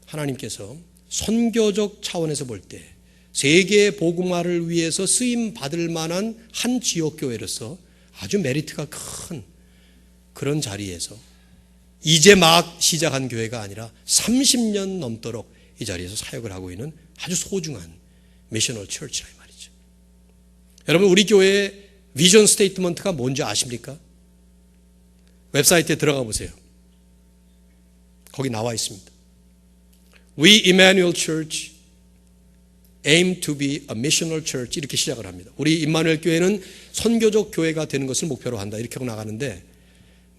Speaker 1: 하나님께서 선교적 차원에서 볼 때 세계 복음화를 위해서 쓰임 받을 만한 한 지역 교회로서 아주 메리트가 큰 그런 자리에서 이제 막 시작한 교회가 아니라 30년 넘도록 이 자리에서 사역을 하고 있는 아주 소중한 미셔널 처치라 이 말이죠. 여러분, 우리 교회의 비전 스테이트먼트가 뭔지 아십니까? 웹사이트에 들어가 보세요. 거기 나와 있습니다. We Emmanuel Church aim to be a missional church, 이렇게 시작을 합니다. 우리 임마누엘 교회는 선교적 교회가 되는 것을 목표로 한다, 이렇게 하고 나가는데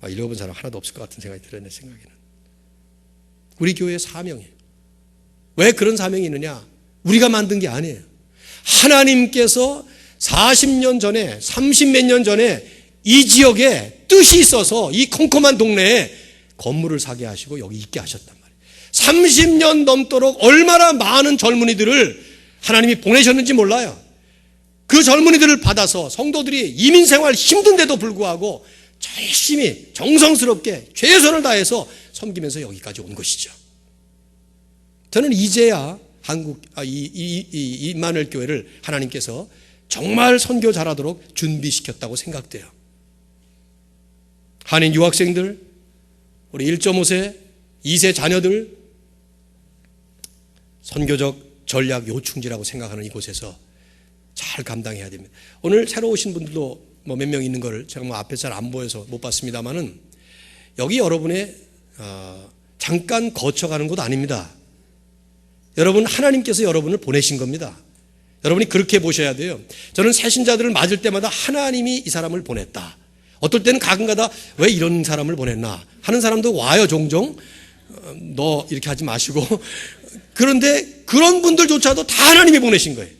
Speaker 1: 읽어본 사람 하나도 없을 것 같은 생각이 들어요. 내 생각에는 우리 교회의 사명이에요. 왜 그런 사명이 있느냐? 우리가 만든 게 아니에요. 하나님께서 40년 전에 30몇 년 전에 이 지역에 뜻이 있어서 이 컴컴한 동네에 건물을 사게 하시고 여기 있게 하셨단 말이에요. 30년 넘도록 얼마나 많은 젊은이들을 하나님이 보내셨는지 몰라요. 그 젊은이들을 받아서 성도들이 이민생활 힘든데도 불구하고 열심히 정성스럽게 최선을 다해서 섬기면서 여기까지 온 것이죠. 저는 이제야 임마누엘 교회를 하나님께서 정말 선교 잘하도록 준비시켰다고 생각돼요. 한인 유학생들, 우리 1.5세, 2세 자녀들, 선교적 전략 요충지라고 생각하는 이곳에서 잘 감당해야 됩니다. 오늘 새로 오신 분들도 몇 명 있는 걸 제가 앞에 잘 안 보여서 못 봤습니다만은 여기 여러분의 잠깐 거쳐가는 곳 아닙니다. 여러분, 하나님께서 여러분을 보내신 겁니다. 여러분이 그렇게 보셔야 돼요. 저는 새신자들을 맞을 때마다 하나님이 이 사람을 보냈다. 어떨 때는 가끔가다 왜 이런 사람을 보냈나 하는 사람도 와요. 종종. 너 이렇게 하지 마시고. 그런데 그런 분들조차도 다 하나님이 보내신 거예요.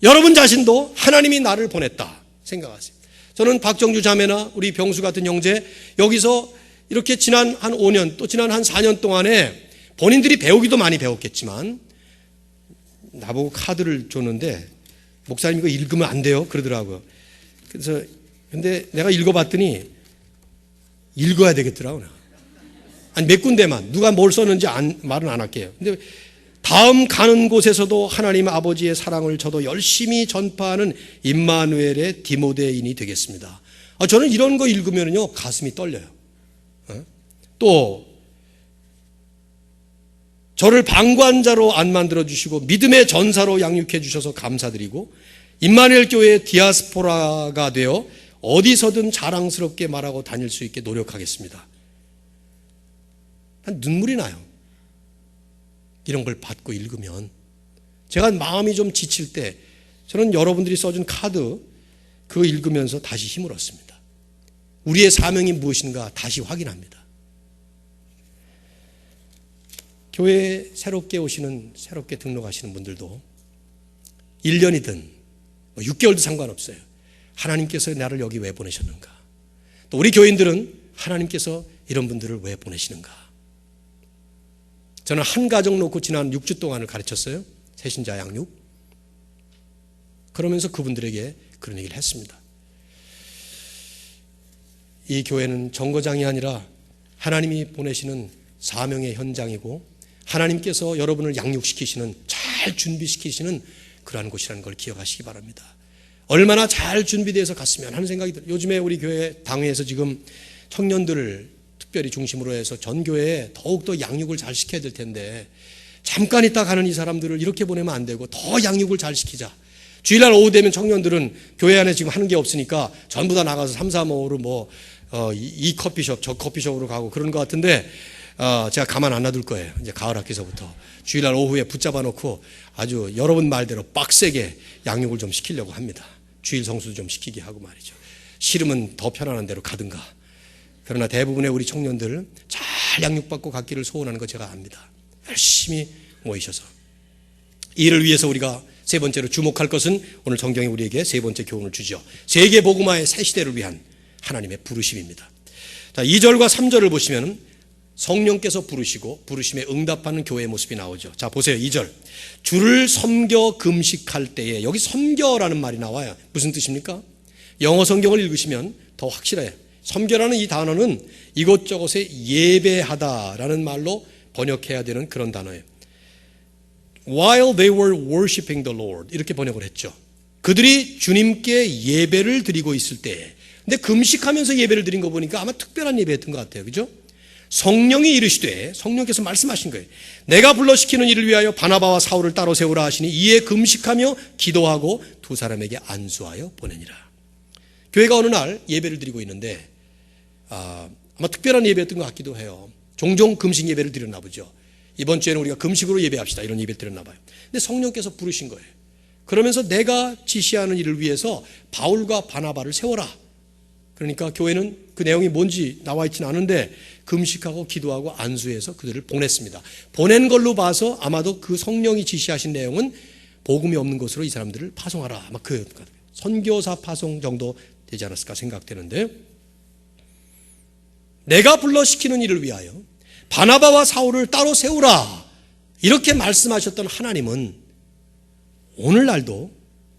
Speaker 1: 여러분 자신도 하나님이 나를 보냈다 생각하세요. 저는 박정주 자매나 우리 병수 같은 형제 여기서 이렇게 지난 한 5년 또 지난 한 4년 동안에 본인들이 배우기도 많이 배웠겠지만 나보고 카드를 줬는데 목사님 이거 읽으면 안 돼요 그러더라고요. 그래서 근데 내가 읽어봤더니 읽어야 되겠더라고요. 아니 몇 군데만 누가 뭘 썼는지 말은 안 할게요. 근데 다음 가는 곳에서도 하나님 아버지의 사랑을 저도 열심히 전파하는 임마누엘의 디모데인이 되겠습니다. 저는 이런 거 읽으면요 가슴이 떨려요. 또 저를 방관자로 안 만들어주시고 믿음의 전사로 양육해 주셔서 감사드리고 임마누엘 교회의 디아스포라가 되어 어디서든 자랑스럽게 말하고 다닐 수 있게 노력하겠습니다. 난 눈물이 나요. 이런 걸 받고 읽으면. 제가 마음이 좀 지칠 때 저는 여러분들이 써준 카드 그거 읽으면서 다시 힘을 얻습니다. 우리의 사명이 무엇인가 다시 확인합니다. 교회에 새롭게 등록하시는 분들도 1년이든 6개월도 상관없어요. 하나님께서 나를 여기 왜 보내셨는가? 또 우리 교인들은 하나님께서 이런 분들을 왜 보내시는가? 저는 한 가정 놓고 지난 6주 동안을 가르쳤어요. 새신자 양육. 그러면서 그분들에게 그런 얘기를 했습니다. 이 교회는 정거장이 아니라 하나님이 보내시는 사명의 현장이고 하나님께서 여러분을 양육시키시는, 잘 준비시키시는 그러한 곳이라는 걸 기억하시기 바랍니다. 얼마나 잘 준비되어서 갔으면 하는 생각이 들어요. 요즘에 우리 교회 당회에서 지금 청년들을 특별히 중심으로 해서 전 교회에 더욱더 양육을 잘 시켜야 될 텐데 잠깐 있다 가는 이 사람들을 이렇게 보내면 안 되고 더 양육을 잘 시키자. 주일날 오후 되면 청년들은 교회 안에 지금 하는 게 없으니까 전부 다 나가서 3, 4, 5로 이 커피숍 저 커피숍으로 가고 그런 것 같은데 제가 가만 안 놔둘 거예요. 이제 가을 학기서부터 주일날 오후에 붙잡아 놓고 아주 여러분 말대로 빡세게 양육을 좀 시키려고 합니다. 주일 성수도 좀 시키게 하고 말이죠. 싫으면 더 편안한 데로 가든가. 그러나 대부분의 우리 청년들 잘 양육받고 갔기를 소원하는 거 제가 압니다. 열심히 모이셔서 이를 위해서 우리가 세 번째로 주목할 것은 오늘 성경이 우리에게 세 번째 교훈을 주죠. 세계 복음화의 새 시대를 위한 하나님의 부르심입니다. 자, 2절과 3절을 보시면 성령께서 부르시고 부르심에 응답하는 교회의 모습이 나오죠. 자, 보세요. 2절. 주를 섬겨 금식할 때에, 여기 섬겨라는 말이 나와요. 무슨 뜻입니까? 영어 성경을 읽으시면 더 확실해요. 섬겨라는 이 단어는 이것저것에 예배하다라는 말로 번역해야 되는 그런 단어예요. While they were worshiping the Lord, 이렇게 번역을 했죠. 그들이 주님께 예배를 드리고 있을 때, 근데 금식하면서 예배를 드린 거 보니까 아마 특별한 예배였던 것 같아요. 그죠? 성령이 이르시되, 성령께서 말씀하신 거예요. 내가 불러시키는 일을 위하여 바나바와 사울을 따로 세우라 하시니 이에 금식하며 기도하고 두 사람에게 안수하여 보내니라. 교회가 어느 날 예배를 드리고 있는데 아마 특별한 예배였던 것 같기도 해요. 종종 금식 예배를 드렸나 보죠. 이번 주에는 우리가 금식으로 예배합시다, 이런 예배를 드렸나 봐요. 근데 성령께서 부르신 거예요. 그러면서 내가 지시하는 일을 위해서 바울과 바나바를 세워라. 그러니까 교회는 그 내용이 뭔지 나와 있지는 않은데 금식하고 기도하고 안수해서 그들을 보냈습니다. 보낸 걸로 봐서 아마도 그 성령이 지시하신 내용은 복음이 없는 곳으로 이 사람들을 파송하라, 아마 그 선교사 파송 정도 되지 않았을까 생각되는데, 내가 불러시키는 일을 위하여 바나바와 사울을 따로 세우라 이렇게 말씀하셨던 하나님은 오늘날도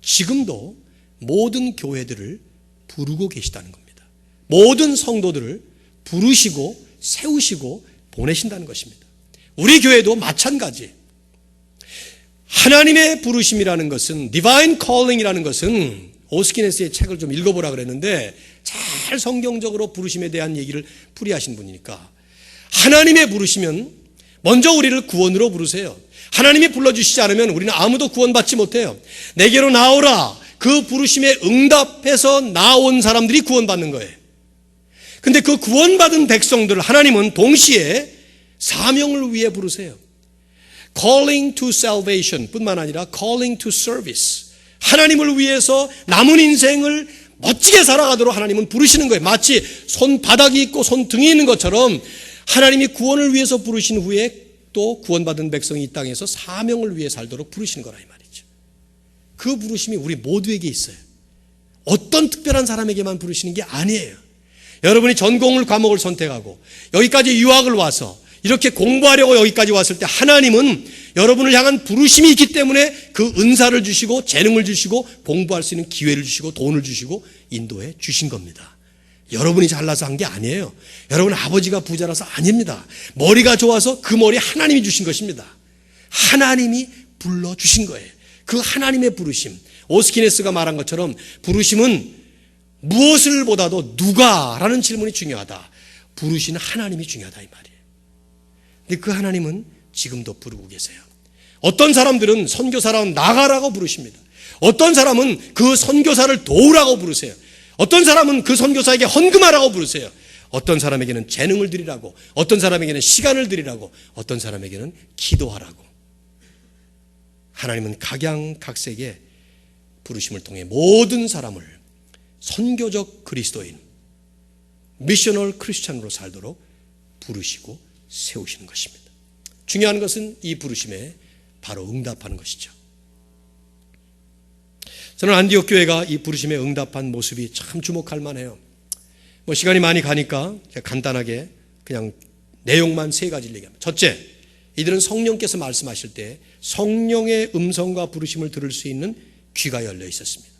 Speaker 1: 지금도 모든 교회들을 부르고 계시다는 겁니다. 모든 성도들을 부르시고 세우시고 보내신다는 것입니다. 우리 교회도 마찬가지. 하나님의 부르심이라는 것은, 디바인 콜링이라는 것은, 오스키네스의 책을 좀 읽어보라 그랬는데 잘 성경적으로 부르심에 대한 얘기를 풀이하신 분이니까, 하나님의 부르시면 먼저 우리를 구원으로 부르세요. 하나님이 불러주시지 않으면 우리는 아무도 구원받지 못해요. 내게로 나오라, 그 부르심에 응답해서 나온 사람들이 구원받는 거예요. 근데 그 구원받은 백성들을 하나님은 동시에 사명을 위해 부르세요. Calling to salvation 뿐만 아니라 calling to service, 하나님을 위해서 남은 인생을 멋지게 살아가도록 하나님은 부르시는 거예요. 마치 손바닥이 있고 손등이 있는 것처럼 하나님이 구원을 위해서 부르신 후에 또 구원받은 백성이 이 땅에서 사명을 위해 살도록 부르시는 거라 이 말이죠. 그 부르심이 우리 모두에게 있어요. 어떤 특별한 사람에게만 부르시는 게 아니에요. 여러분이 전공을 과목을 선택하고 여기까지 유학을 와서 이렇게 공부하려고 여기까지 왔을 때 하나님은 여러분을 향한 부르심이 있기 때문에 그 은사를 주시고 재능을 주시고 공부할 수 있는 기회를 주시고 돈을 주시고 인도해 주신 겁니다. 여러분이 잘나서 한 게 아니에요. 여러분 아버지가 부자라서 아닙니다. 머리가 좋아서 그 머리 하나님이 주신 것입니다. 하나님이 불러주신 거예요. 그 하나님의 부르심, 오스키네스가 말한 것처럼 부르심은 무엇을 보다도 누가라는 질문이 중요하다. 부르시는 하나님이 중요하다 이 말이에요. 근데 그 하나님은 지금도 부르고 계세요. 어떤 사람들은 선교사라고 나가라고 부르십니다. 어떤 사람은 그 선교사를 도우라고 부르세요. 어떤 사람은 그 선교사에게 헌금하라고 부르세요. 어떤 사람에게는 재능을 드리라고, 어떤 사람에게는 시간을 드리라고, 어떤 사람에게는 기도하라고. 하나님은 각양각색의 부르심을 통해 모든 사람을 선교적 그리스도인, 미셔널 크리스찬으로 살도록 부르시고 세우시는 것입니다. 중요한 것은 이 부르심에 바로 응답하는 것이죠. 저는 안디옥 교회가 이 부르심에 응답한 모습이 참 주목할 만해요. 시간이 많이 가니까 간단하게 그냥 내용만 세 가지를 얘기합니다. 첫째, 이들은 성령께서 말씀하실 때 성령의 음성과 부르심을 들을 수 있는 귀가 열려 있었습니다.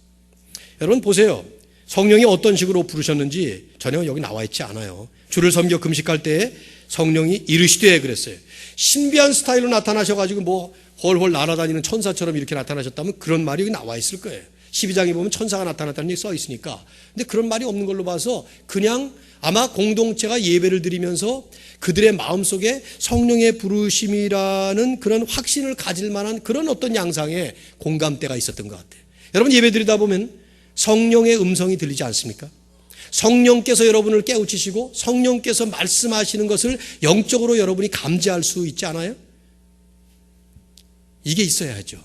Speaker 1: 여러분 보세요. 성령이 어떤 식으로 부르셨는지 전혀 여기 나와 있지 않아요. 주를 섬겨 금식할 때에 성령이 이르시되 그랬어요. 신비한 스타일로 나타나셔가지고 뭐 홀홀 날아다니는 천사처럼 이렇게 나타나셨다면 그런 말이 여기 나와 있을 거예요. 12장에 보면 천사가 나타났다는 얘기 써 있으니까. 근데 그런 말이 없는 걸로 봐서 그냥 아마 공동체가 예배를 드리면서 그들의 마음속에 성령의 부르심이라는 그런 확신을 가질 만한 그런 어떤 양상의 공감대가 있었던 것 같아요. 여러분 예배 드리다 보면 성령의 음성이 들리지 않습니까? 성령께서 여러분을 깨우치시고 성령께서 말씀하시는 것을 영적으로 여러분이 감지할 수 있지 않아요? 이게 있어야 하죠.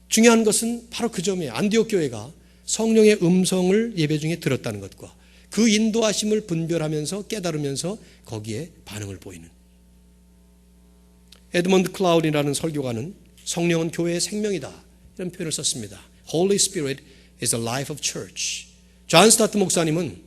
Speaker 1: 중요한 것은 바로 그 점이에요. 안디옥 교회가 성령의 음성을 예배 중에 들었다는 것과 그 인도하심을 분별하면서 깨달으면서 거기에 반응을 보이는. 에드먼드 클라우드라는 설교가는 성령은 교회의 생명이다 이런 표현을 썼습니다. Holy Spirit is the life of church. 존 스타트 목사님은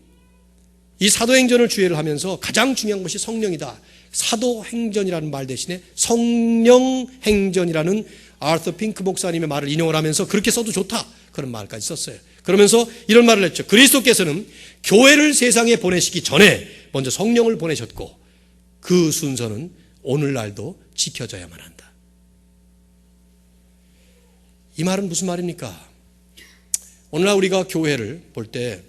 Speaker 1: 이 사도행전을 주예를 하면서 가장 중요한 것이 성령이다. 사도행전이라는 말 대신에 성령행전이라는 아르터 핑크 목사님의 말을 인용을 하면서 그렇게 써도 좋다 그런 말까지 썼어요. 그러면서 이런 말을 했죠. 그리스도께서는 교회를 세상에 보내시기 전에 먼저 성령을 보내셨고 그 순서는 오늘날도 지켜져야만 한다. 이 말은 무슨 말입니까? 오늘날 우리가 교회를 볼 때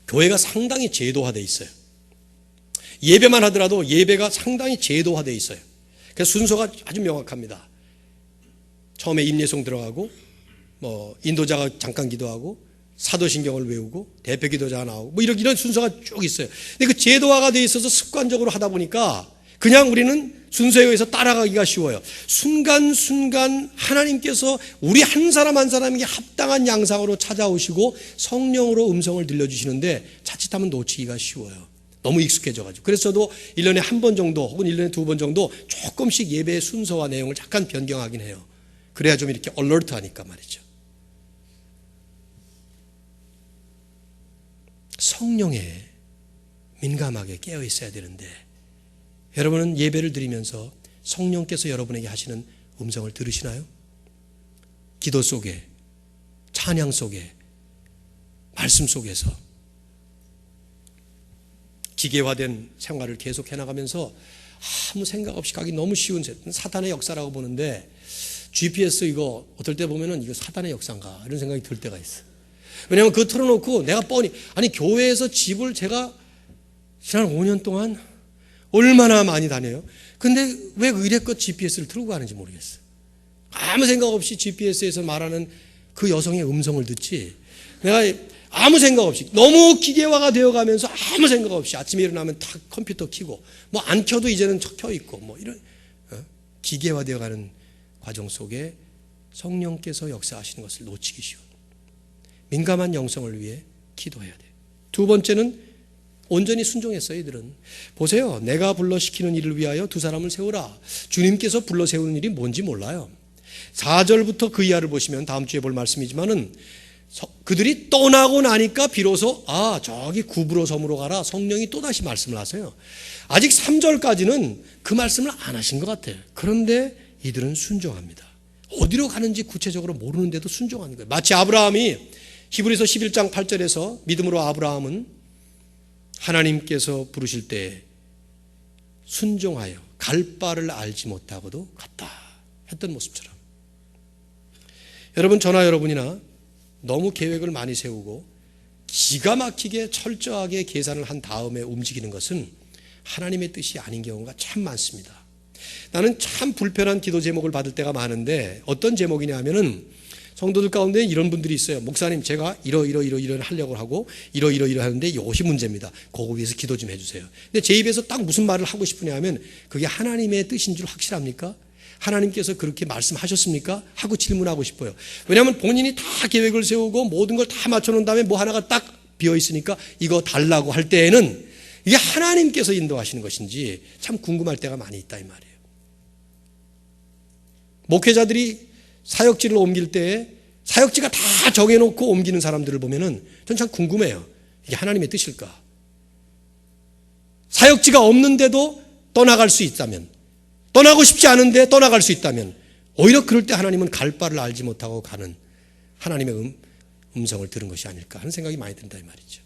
Speaker 1: 교회가 상당히 제도화되어 있어요. 예배만 하더라도 예배가 상당히 제도화되어 있어요. 그래서 순서가 아주 명확합니다. 처음에 임예송 들어가고 인도자가 잠깐 기도하고 사도신경을 외우고 대표 기도자가 나오고 이런 순서가 쭉 있어요. 근데 그 제도화가 되어 있어서 습관적으로 하다 보니까 그냥 우리는 순서에 의해서 따라가기가 쉬워요. 순간순간 하나님께서 우리 한 사람 한 사람에게 합당한 양상으로 찾아오시고 성령으로 음성을 들려주시는데 자칫하면 놓치기가 쉬워요. 너무 익숙해져가지고. 그래서 저도 1년에 한 번 정도 혹은 1년에 2번 정도 조금씩 예배의 순서와 내용을 잠깐 변경하긴 해요. 그래야 좀 이렇게 얼러트하니까 말이죠. 성령에 민감하게 깨어 있어야 되는데 여러분은 예배를 드리면서 성령께서 여러분에게 하시는 음성을 들으시나요? 기도 속에, 찬양 속에, 말씀 속에서 기계화된 생활을 계속 해나가면서 아무 생각 없이 가기 너무 쉬운 사탄의 역사라고 보는데 GPS 이거 어떨 때 보면은 이거 사탄의 역사인가 이런 생각이 들 때가 있어요. 왜냐하면 그거 틀어놓고 내가 뻔히 교회에서 집을 제가 지난 5년 동안 얼마나 많이 다녀요. 근데 왜 의례껏 GPS를 틀고 가는지 모르겠어요. 아무 생각 없이 GPS에서 말하는 그 여성의 음성을 듣지 내가 아무 생각 없이 너무 기계화가 되어가면서 아무 생각 없이 아침에 일어나면 다 컴퓨터 켜고 안 켜도 이제는 켜 있고 이런 기계화되어가는 과정 속에 성령께서 역사하시는 것을 놓치기 쉬운 민감한 영성을 위해 기도해야 돼요. 두 번째는 온전히 순종했어요. 이들은 보세요. 내가 불러 시키는 일을 위하여 두 사람을 세우라. 주님께서 불러 세우는 일이 뭔지 몰라요. 4절부터 그 이하를 보시면 다음 주에 볼 말씀이지만은 그들이 떠나고 나니까 비로소 저기 구브로 섬으로 가라. 성령이 또다시 말씀을 하세요. 아직 3절까지는 그 말씀을 안 하신 것 같아요. 그런데 이들은 순종합니다. 어디로 가는지 구체적으로 모르는데도 순종하는 거예요. 마치 아브라함이 히브리서 11장 8절에서 믿음으로 아브라함은 하나님께서 부르실 때 순종하여 갈 바를 알지 못하고도 갔다 했던 모습처럼 여러분 저나 여러분이나 너무 계획을 많이 세우고 기가 막히게 철저하게 계산을 한 다음에 움직이는 것은 하나님의 뜻이 아닌 경우가 참 많습니다. 나는 참 불편한 기도 제목을 받을 때가 많은데 어떤 제목이냐 하면은 성도들 가운데 이런 분들이 있어요. 목사님 제가 이러 하려고 하고 이러 하는데 이것이 문제입니다. 그거 위해서 기도 좀 해주세요. 근데 제 입에서 딱 무슨 말을 하고 싶으냐 하면 그게 하나님의 뜻인 줄 확실합니까? 하나님께서 그렇게 말씀하셨습니까? 하고 질문하고 싶어요. 왜냐하면 본인이 다 계획을 세우고 모든 걸 다 맞춰놓은 다음에 뭐 하나가 딱 비어있으니까 이거 달라고 할 때에는 이게 하나님께서 인도하시는 것인지 참 궁금할 때가 많이 있다 이 말이에요. 목회자들이 사역지를 옮길 때 사역지가 다 정해놓고 옮기는 사람들을 보면은 전 참 궁금해요. 이게 하나님의 뜻일까? 사역지가 없는데도 떠나갈 수 있다면, 떠나고 싶지 않은데 떠나갈 수 있다면 오히려 그럴 때 하나님은 갈 바를 알지 못하고 가는 하나님의 음성을 들은 것이 아닐까 하는 생각이 많이 든다 이 말이죠.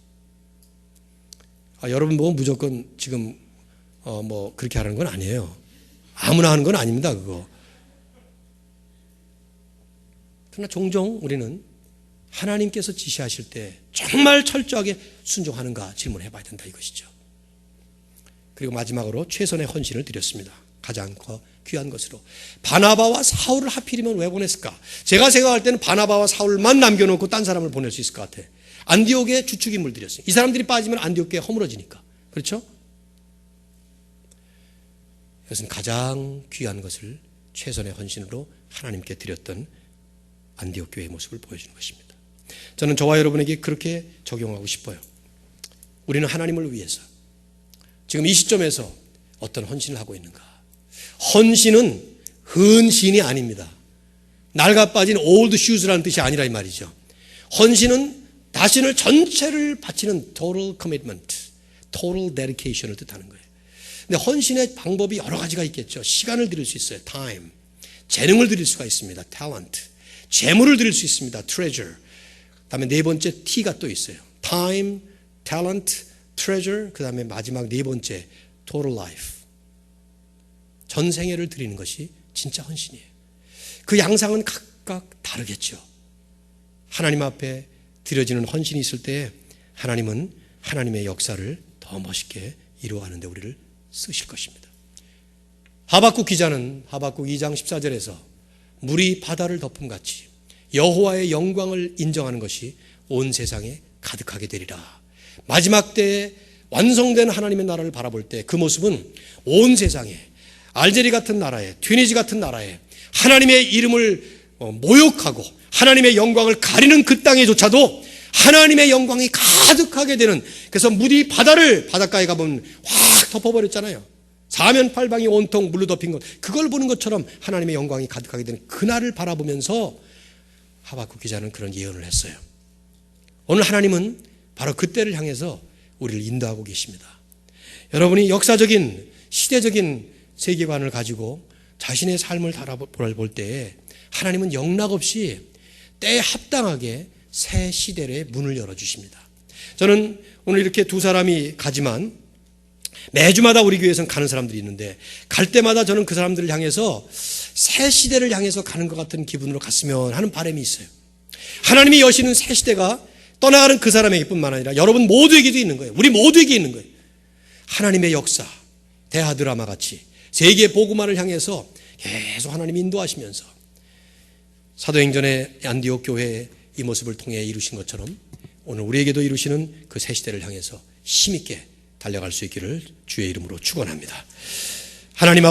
Speaker 1: 여러분 뭐 무조건 지금 뭐 그렇게 하는 건 아니에요. 아무나 하는 건 아닙니다. 그거. 그러나 종종 우리는 하나님께서 지시하실 때 정말 철저하게 순종하는가 질문해 봐야 된다 이것이죠. 그리고 마지막으로 최선의 헌신을 드렸습니다. 가장 귀한 것으로. 바나바와 사울을 하필이면 왜 보냈을까? 제가 생각할 때는 바나바와 사울만 남겨놓고 딴 사람을 보낼 수 있을 것 같아. 안디옥에 주축인물 들였어요. 이 사람들이 빠지면 안디옥 교회 허물어지니까. 그렇죠? 이것은 가장 귀한 것을 최선의 헌신으로 하나님께 드렸던 안디옥 교회의 모습을 보여주는 것입니다. 저는 저와 여러분에게 그렇게 적용하고 싶어요. 우리는 하나님을 위해서 지금 이 시점에서 어떤 헌신을 하고 있는가? 헌신은 헌신이 아닙니다. 낡아 빠진 old shoes라는 뜻이 아니라 이 말이죠. 헌신은 자신을 전체를 바치는 total commitment, total dedication을 뜻하는 거예요. 근데 헌신의 방법이 여러 가지가 있겠죠. 시간을 드릴 수 있어요. time. 재능을 드릴 수가 있습니다. talent. 재물을 드릴 수 있습니다. treasure. 그다음에 네 번째 T가 또 있어요. time, talent, treasure. 그다음에 마지막 네 번째 total life. 전생애를 드리는 것이 진짜 헌신이에요. 그 양상은 각각 다르겠죠. 하나님 앞에 드려지는 헌신이 있을 때 하나님은 하나님의 역사를 더 멋있게 이루어가는데 우리를 쓰실 것입니다. 하박국 기자는 하박국 2장 14절에서 물이 바다를 덮음같이 여호와의 영광을 인정하는 것이 온 세상에 가득하게 되리라. 마지막 때에 완성된 하나님의 나라를 바라볼 때 그 모습은 온 세상에 알제리 같은 나라에 튀니지 같은 나라에 하나님의 이름을 모욕하고 하나님의 영광을 가리는 그 땅에조차도 하나님의 영광이 가득하게 되는, 그래서 물이 바닷가에 가보면 확 덮어버렸잖아요. 사면팔방이 온통 물로 덮인 것, 그걸 보는 것처럼 하나님의 영광이 가득하게 되는 그날을 바라보면서 하박국 기자는 그런 예언을 했어요. 오늘 하나님은 바로 그때를 향해서 우리를 인도하고 계십니다. 여러분이 역사적인 시대적인 세계관을 가지고 자신의 삶을 바라볼 때에 하나님은 영락없이 때에 합당하게 새 시대의 문을 열어주십니다. 저는 오늘 이렇게 두 사람이 가지만 매주마다 우리 교회에서는 가는 사람들이 있는데 갈 때마다 저는 그 사람들을 향해서 새 시대를 향해서 가는 것 같은 기분으로 갔으면 하는 바람이 있어요. 하나님이 여시는 새 시대가 떠나가는 그 사람에게 뿐만 아니라 여러분 모두에게도 있는 거예요. 우리 모두에게 있는 거예요. 하나님의 역사, 대하 드라마 같이 세계 복음화를 향해서 계속 하나님이 인도하시면서 사도행전의 안디옥 교회의 이 모습을 통해 이루신 것처럼 오늘 우리에게도 이루시는 그 새 시대를 향해서 힘있게 달려갈 수 있기를 주의 이름으로 축원합니다. 하나님